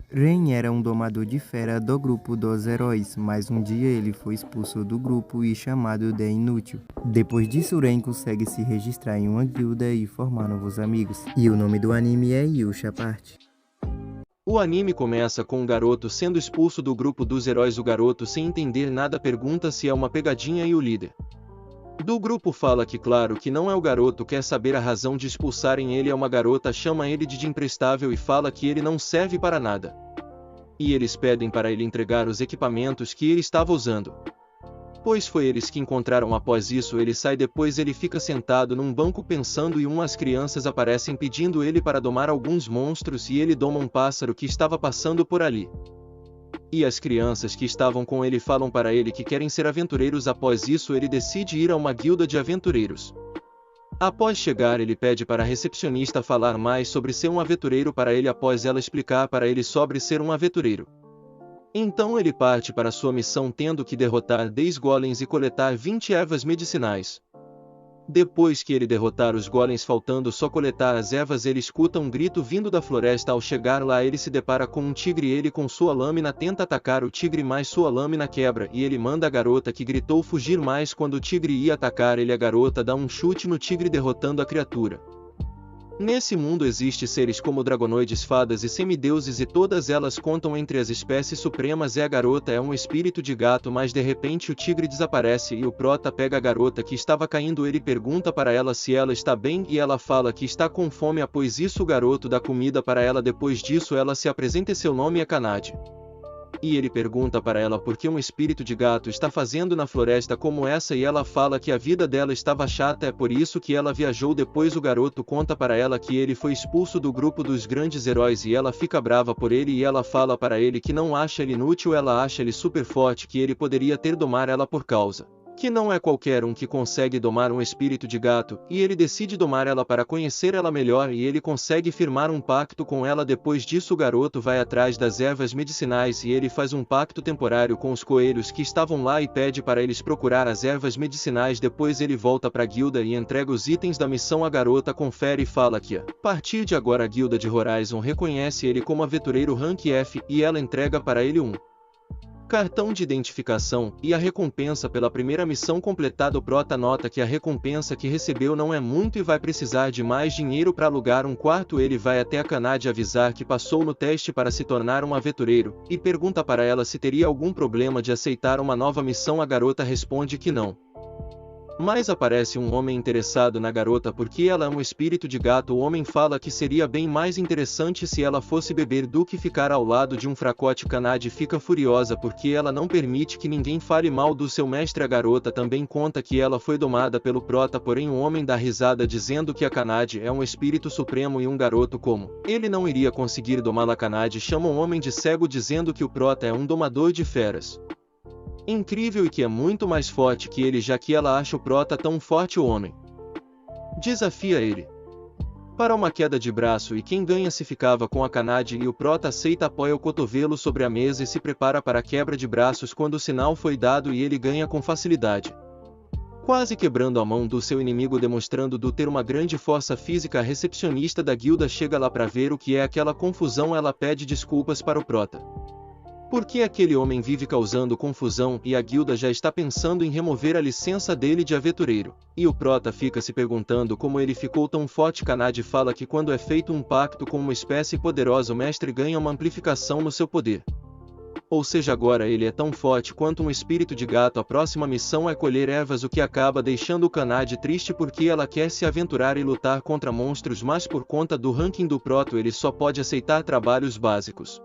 Ren era um domador de fera do grupo dos heróis, mas um dia ele foi expulso do grupo e chamado de inútil. Depois disso, Ren consegue se registrar em uma guilda e formar novos amigos. E o nome do anime é Yusha Party. O anime começa com o garoto sendo expulso do grupo dos heróis. O garoto, sem entender nada, pergunta se é uma pegadinha e o líder do grupo fala que claro que não é. O garoto quer saber a razão de expulsarem ele. Uma garota chama ele de imprestável e fala que ele não serve para nada. E eles pedem para ele entregar os equipamentos que ele estava usando, pois foi eles que encontraram. Após isso ele sai. Depois ele fica sentado num banco pensando e umas crianças aparecem pedindo ele para domar alguns monstros e ele doma um pássaro que estava passando por ali. E as crianças que estavam com ele falam para ele que querem ser aventureiros. Após isso ele decide ir a uma guilda de aventureiros. Após chegar ele pede para a recepcionista falar mais sobre ser um aventureiro para ele. Após ela explicar para ele sobre ser um aventureiro, então ele parte para sua missão, tendo que derrotar 10 golems e coletar 20 ervas medicinais. Depois que ele derrotar os golems, faltando só coletar as ervas, ele escuta um grito vindo da floresta. Ao chegar lá ele se depara com um tigre. Ele com sua lâmina tenta atacar o tigre, mas sua lâmina quebra e ele manda a garota que gritou fugir. Mas quando o tigre ia atacar ele, a garota dá um chute no tigre, derrotando a criatura. Nesse mundo existe seres como dragonoides, fadas e semideuses, e todas elas contam entre as espécies supremas. A garota é um espírito de gato, mas de repente o tigre desaparece e o prota pega a garota que estava caindo. Ele pergunta para ela se ela está bem e ela fala que está com fome. Após isso o garoto dá comida para ela. Depois disso ela se apresenta e seu nome é Kanade. E ele pergunta para ela por que um espírito de gato está fazendo na floresta como essa, e ela fala que a vida dela estava chata, é por isso que ela viajou. Depois o garoto conta para ela que ele foi expulso do grupo dos grandes heróis e ela fica brava por ele e ela fala para ele que não acha ele inútil, ela acha ele super forte, que ele poderia ter domar ela por causa que não é qualquer um que consegue domar um espírito de gato, e ele decide domar ela para conhecer ela melhor e ele consegue firmar um pacto com ela. Depois disso o garoto vai atrás das ervas medicinais e ele faz um pacto temporário com os coelhos que estavam lá e pede para eles procurar as ervas medicinais. Depois ele volta para a guilda e entrega os itens da missão. A garota confere e fala que a partir de agora a guilda de Horizon reconhece ele como aventureiro Rank F e ela entrega para ele um cartão de identificação e a recompensa pela primeira missão completada. O prota nota que a recompensa que recebeu não é muito e vai precisar de mais dinheiro para alugar um quarto. Ele vai até a Kanade avisar que passou no teste para se tornar um aventureiro e pergunta para ela se teria algum problema de aceitar uma nova missão. A garota responde que não. Mas aparece um homem interessado na garota porque ela é um espírito de gato. O homem fala que seria bem mais interessante se ela fosse beber do que ficar ao lado de um fracote. Kanade fica furiosa porque ela não permite que ninguém fale mal do seu mestre. A garota também conta que ela foi domada pelo prota, porém o homem dá risada dizendo que a Kanade é um espírito supremo e um garoto como ele não iria conseguir domá-la. A Kanade chama um homem de cego dizendo que o prota é um domador de feras incrível e que é muito mais forte que ele, já que ela acha o prota tão forte. O homem desafia ele para uma queda de braço e quem ganha se ficava com a Kanade, e o prota aceita. Apoia o cotovelo sobre a mesa e se prepara para a quebra de braços quando o sinal foi dado e ele ganha com facilidade, quase quebrando a mão do seu inimigo, demonstrando ter uma grande força física. A recepcionista da guilda chega lá para ver o que é aquela confusão. Ela pede desculpas para o prota porque aquele homem vive causando confusão e a guilda já está pensando em remover a licença dele de aventureiro. E o prota fica se perguntando como ele ficou tão forte. Kanade fala que quando é feito um pacto com uma espécie poderosa, o mestre ganha uma amplificação no seu poder. Ou seja, agora ele é tão forte quanto um espírito de gato. A próxima missão é colher ervas, o que acaba deixando o Kanade triste porque ela quer se aventurar e lutar contra monstros, mas por conta do ranking do proto ele só pode aceitar trabalhos básicos.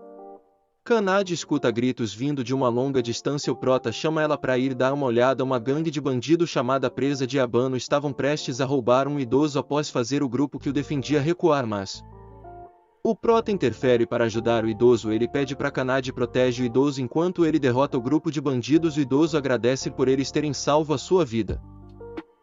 Kanade escuta gritos vindo de uma longa distância. O prota chama ela para ir dar uma olhada. Uma gangue de bandidos chamada Presa de Abano estavam prestes a roubar um idoso após fazer o grupo que o defendia recuar, mas o prota interfere para ajudar o idoso. Ele pede para Kanade protege o idoso enquanto ele derrota o grupo de bandidos. O idoso agradece por eles terem salvo a sua vida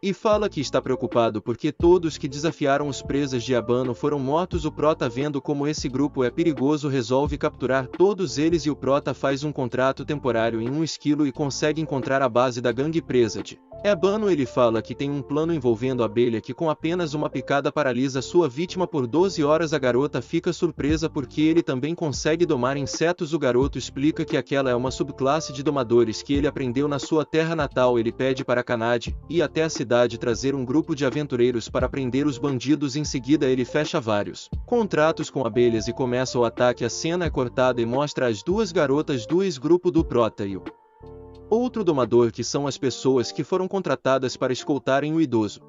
e fala que está preocupado porque todos que desafiaram os Presas de Abano foram mortos. O prota, vendo como esse grupo é perigoso, resolve capturar todos eles e o prota faz um contrato temporário em um esquilo e consegue encontrar a base da gangue Presa de Ebano ele fala que tem um plano envolvendo a abelha que com apenas uma picada paralisa sua vítima por 12 horas. A garota fica surpresa porque ele também consegue domar insetos. O garoto explica que aquela é uma subclasse de domadores que ele aprendeu na sua terra natal. Ele pede para Kanade ir até a cidade trazer um grupo de aventureiros para prender os bandidos. Em seguida ele fecha vários contratos com abelhas e começa o ataque. A cena é cortada e mostra as duas garotas do ex-grupo do Prota e o outro domador, que são as pessoas que foram contratadas para escoltarem o idoso.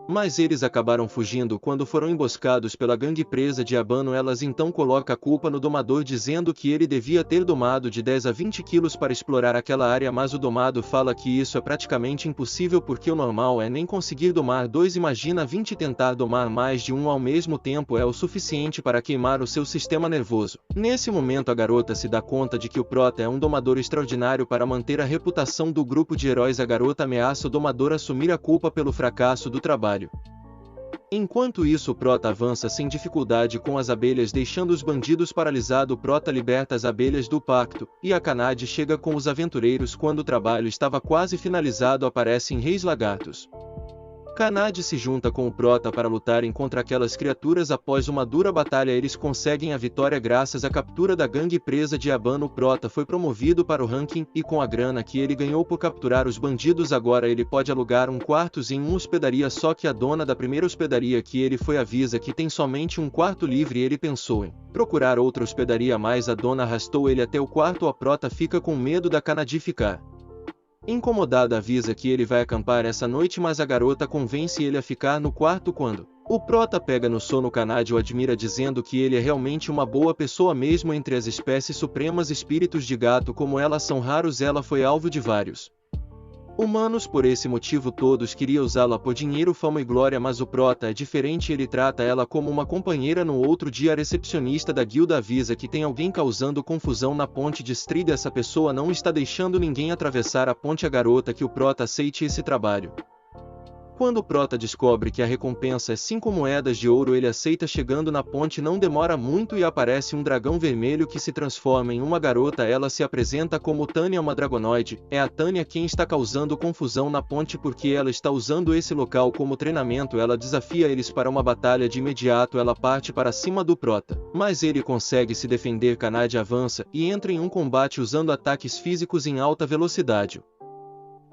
Mas eles acabaram fugindo quando foram emboscados pela gangue presa de Ebano. Elas então colocam a culpa no domador, dizendo que ele devia ter domado de 10 a 20 quilos para explorar aquela área, mas o domado fala que isso é praticamente impossível porque o normal é nem conseguir domar 2. Imagina 20. Tentar domar mais de um ao mesmo tempo é o suficiente para queimar o seu sistema nervoso. Nesse momento a garota se dá conta de que o Prota é um domador extraordinário. Para manter a reputação do grupo de heróis, a garota ameaça o domador assumir a culpa pelo fracasso do trabalho. Enquanto isso, o Prota avança sem dificuldade com as abelhas, deixando os bandidos paralisados. O Prota liberta as abelhas do pacto, e a Kanade chega com os aventureiros. Quando o trabalho estava quase finalizado, aparecem reis lagartos. Kanade se junta com o Prota para lutarem contra aquelas criaturas. Após uma dura batalha, eles conseguem a vitória graças à captura da gangue presa de Ebano. O Prota foi promovido para o ranking, e com a grana que ele ganhou por capturar os bandidos, agora ele pode alugar um quarto em uma hospedaria. Só que a dona da primeira hospedaria que ele foi avisa que tem somente um quarto livre. Ele pensou em procurar outra hospedaria, mas a dona arrastou ele até o quarto. O Prota fica com medo da Kanade ficar incomodada, avisa que ele vai acampar essa noite, mas a garota convence ele a ficar no quarto. Quando o Prota pega no sono, Kanade o admira, dizendo que ele é realmente uma boa pessoa. Mesmo entre as espécies supremas, espíritos de gato como ela são raros. Ela foi alvo de vários humanos, por esse motivo todos queriam usá-la por dinheiro, fama e glória, mas o Prota é diferente. Ele trata ela como uma companheira. No outro dia, a recepcionista da guilda avisa que tem alguém causando confusão na ponte de Strida. Essa pessoa não está deixando ninguém atravessar a ponte. A garota que o Prota aceite esse trabalho. Quando o Prota descobre que a recompensa é 5 moedas de ouro, ele aceita. Chegando na ponte não demora muito e aparece um dragão vermelho que se transforma em uma garota. Ela se apresenta como Tânia, uma dragonoide. É a Tânia quem está causando confusão na ponte porque ela está usando esse local como treinamento. Ela desafia eles para uma batalha. De imediato ela parte para cima do Prota, mas ele consegue se defender. Kanade avança e entra em um combate usando ataques físicos em alta velocidade.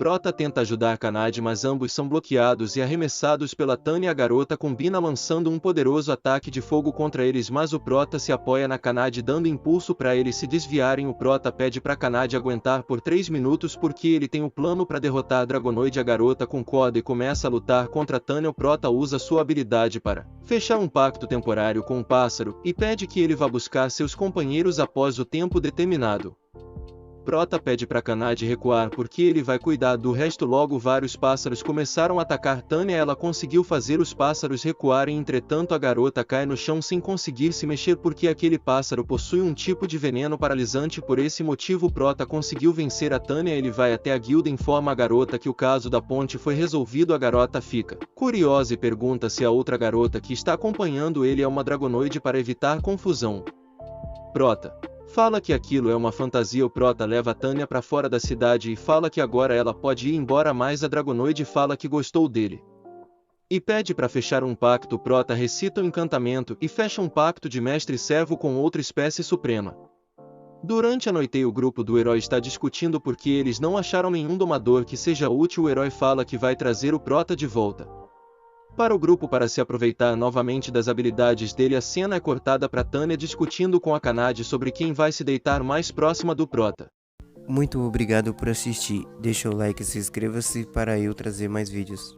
Prota tenta ajudar Kanade, mas ambos são bloqueados e arremessados pela Tânia. A garota combina lançando um poderoso ataque de fogo contra eles, mas o Prota se apoia na Kanade, dando impulso para eles se desviarem. O Prota pede para Kanade aguentar por 3 minutos porque ele tem um plano para derrotar a Dragonoide. A garota concorda e começa a lutar contra a Tânia. O Prota usa sua habilidade para fechar um pacto temporário com um pássaro e pede que ele vá buscar seus companheiros após o tempo determinado. Prota pede para Kanade recuar porque ele vai cuidar do resto. Logo vários pássaros começaram a atacar Tânia. Ela conseguiu fazer os pássaros recuarem, entretanto a garota cai no chão sem conseguir se mexer porque aquele pássaro possui um tipo de veneno paralisante. Por esse motivo Prota conseguiu vencer a Tânia. Ele vai até a guilda e informa a garota que o caso da ponte foi resolvido. A garota fica curiosa e pergunta se a outra garota que está acompanhando ele é uma dragonoide para evitar confusão. Prota fala que aquilo é uma fantasia. O Prota leva a Tânia para fora da cidade e fala que agora ela pode ir embora, mas a Dragonoide fala que gostou dele e pede para fechar um pacto. O Prota recita um encantamento e fecha um pacto de mestre-servo com outra espécie suprema. Durante a noite o grupo do herói está discutindo porque eles não acharam nenhum domador que seja útil. O herói fala que vai trazer o Prota de volta para o grupo para se aproveitar novamente das habilidades dele. A cena é cortada para Tânia discutindo com a Kanade sobre quem vai se deitar mais próxima do Prota. Muito obrigado por assistir. Deixa o like e se inscreva-se para eu trazer mais vídeos.